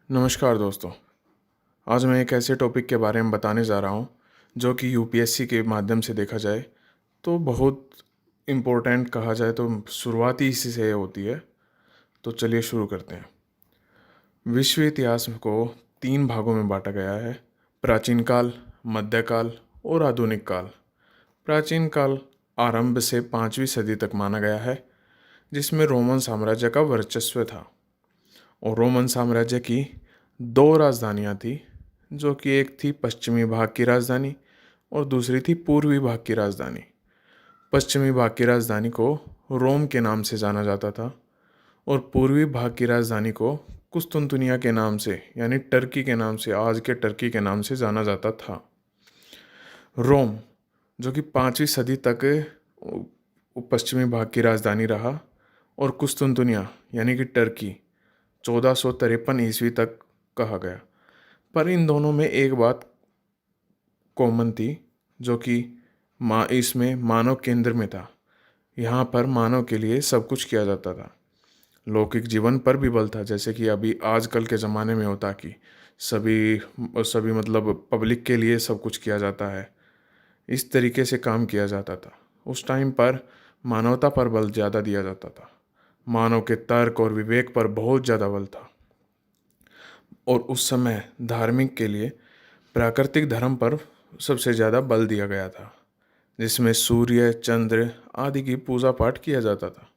नमस्कार दोस्तों। आज मैं एक ऐसे टॉपिक के बारे में बताने जा रहा हूँ जो कि यूपीएससी के माध्यम से देखा जाए तो बहुत इम्पोर्टेंट कहा जाए तो शुरुआत ही इसी से होती है। तो चलिए शुरू करते हैं। विश्व इतिहास को 3 भागों में बांटा गया है: प्राचीन काल, मध्यकाल और आधुनिक काल। प्राचीन काल आरंभ से 5वीं सदी तक माना गया है, जिसमें रोमन साम्राज्य का वर्चस्व था। और रोमन साम्राज्य की 2 राजधानियाँ थी, जो कि एक थी पश्चिमी भाग की राजधानी और दूसरी थी पूर्वी भाग की राजधानी। पश्चिमी भाग की राजधानी को रोम के नाम से जाना जाता था और पूर्वी भाग की राजधानी को कुस्तुनतुनिया के नाम से, यानी टर्की के नाम से, आज के टर्की के नाम से जाना जाता था। रोम, जो कि 5वीं सदी तक पश्चिमी भाग की राजधानी रहा, और कुस्तुनतुनिया यानी कि टर्की 1453 ईस्वी तक कहा गया। पर इन दोनों में एक बात कॉमन थी, जो कि इसमें मानव केंद्र में था। यहाँ पर मानव के लिए सब कुछ किया जाता था। लौकिक जीवन पर भी बल था, जैसे कि अभी आजकल के ज़माने में होता कि सभी सभी मतलब पब्लिक के लिए सब कुछ किया जाता है। इस तरीके से काम किया जाता था। उस टाइम पर मानवता पर बल ज़्यादा दिया जाता था। मानव के तर्क और विवेक पर बहुत ज़्यादा बल था। और उस समय धार्मिक के लिए प्राकृतिक धर्म पर सबसे ज़्यादा बल दिया गया था, जिसमें सूर्य, चंद्र आदि की पूजा पाठ किया जाता था।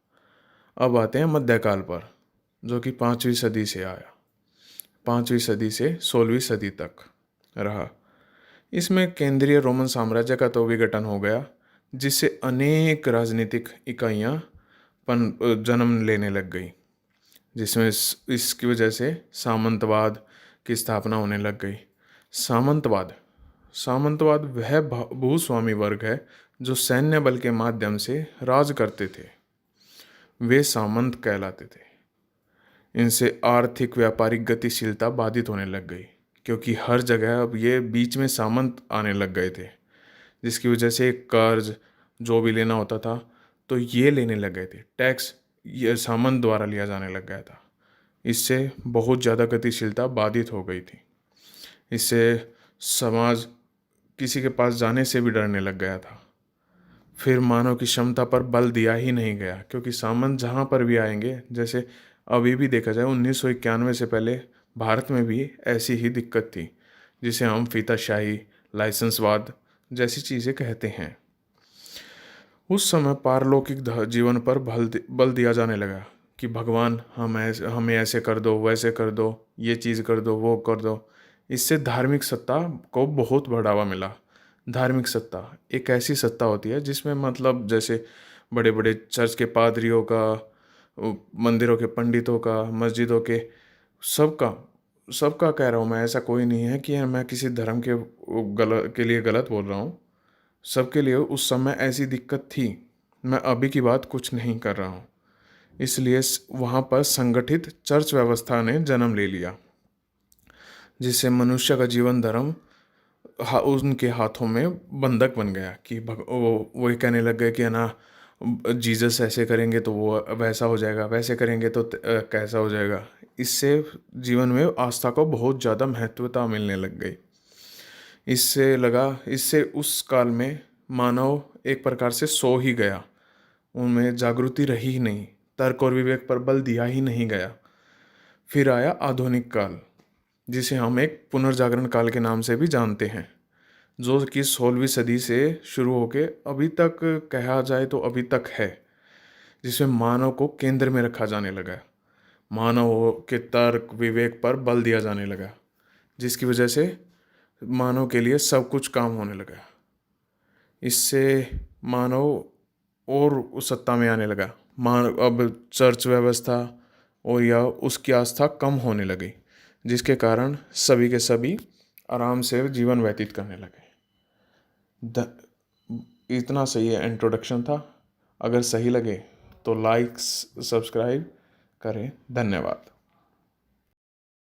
अब आते हैं मध्यकाल पर, जो कि 5वीं सदी से आया। 5वीं सदी से 16वीं सदी तक रहा। इसमें केंद्रीय रोमन साम्राज्य का तो विघटन हो गया, जिससे अनेक राजनीतिक इकाइयाँ जन्म लेने लग गई, जिसमें इसकी वजह से सामंतवाद की स्थापना होने लग गई। सामंतवाद सामंतवाद वह भूस्वामी वर्ग है जो सैन्य बल के माध्यम से राज करते थे। वे सामंत कहलाते थे। इनसे आर्थिक व्यापारिक गतिशीलता बाधित होने लग गई, क्योंकि हर जगह अब ये बीच में सामंत आने लग गए थे, जिसकी वजह से कर्ज जो भी लेना होता था तो ये लेने लग गए थे। टैक्स ये सामंत द्वारा लिया जाने लग गया था। इससे बहुत ज़्यादा गतिशीलता बाधित हो गई थी। इससे समाज किसी के पास जाने से भी डरने लग गया था। फिर मानव की क्षमता पर बल दिया ही नहीं गया, क्योंकि सामंत जहाँ पर भी आएंगे, जैसे अभी भी देखा जाए 1991 से पहले भारत में भी ऐसी ही दिक्कत थी, जिसे हम फीताशाही, लाइसेंसवाद जैसी चीज़ें कहते हैं। उस समय पारलौकिक जीवन पर बल दिया जाने लगा कि भगवान हमें ऐसे कर दो, वैसे कर दो, ये चीज़ कर दो, वो कर दो। इससे धार्मिक सत्ता को बहुत बढ़ावा मिला। धार्मिक सत्ता एक ऐसी सत्ता होती है जिसमें मतलब जैसे बड़े बड़े चर्च के पादरियों का, मंदिरों के पंडितों का, मस्जिदों के, सबका सबका कह रहा हूँ मैं, ऐसा कोई नहीं है कि मैं किसी धर्म के लिए गलत बोल रहा हूँ। सबके लिए उस समय ऐसी दिक्कत थी। मैं अभी की बात कुछ नहीं कर रहा हूँ। इसलिए वहाँ पर संगठित चर्च व्यवस्था ने जन्म ले लिया, जिससे मनुष्य का जीवन धर्म उनके हाथों में बंधक बन गया कि वो कहने लग गए कि है ना, जीसस ऐसे करेंगे तो वो वैसा हो जाएगा, वैसे करेंगे तो कैसा हो जाएगा। इससे जीवन में आस्था को बहुत ज़्यादा महत्वता मिलने लग गई। इससे उस काल में मानव एक प्रकार से सो ही गया। उनमें जागृति रही ही नहीं, तर्क और विवेक पर बल दिया ही नहीं गया। फिर आया आधुनिक काल, जिसे हम एक पुनर्जागरण काल के नाम से भी जानते हैं, जो कि 16वीं सदी से शुरू होके अभी तक कहा जाए तो अभी तक है, जिसमें मानव को केंद्र में रखा जाने लगा। मानव के तर्क विवेक पर बल दिया जाने लगा, जिसकी वजह से मानव के लिए सब कुछ काम होने लगा। इससे मानव और उस सत्ता में आने लगा। मानव अब चर्च व्यवस्था और या उसकी आस्था कम होने लगी, जिसके कारण सभी के सभी आराम से जीवन व्यतीत करने लगे। इतना सही है, इंट्रोडक्शन था। अगर सही लगे तो लाइक सब्सक्राइब करें। धन्यवाद।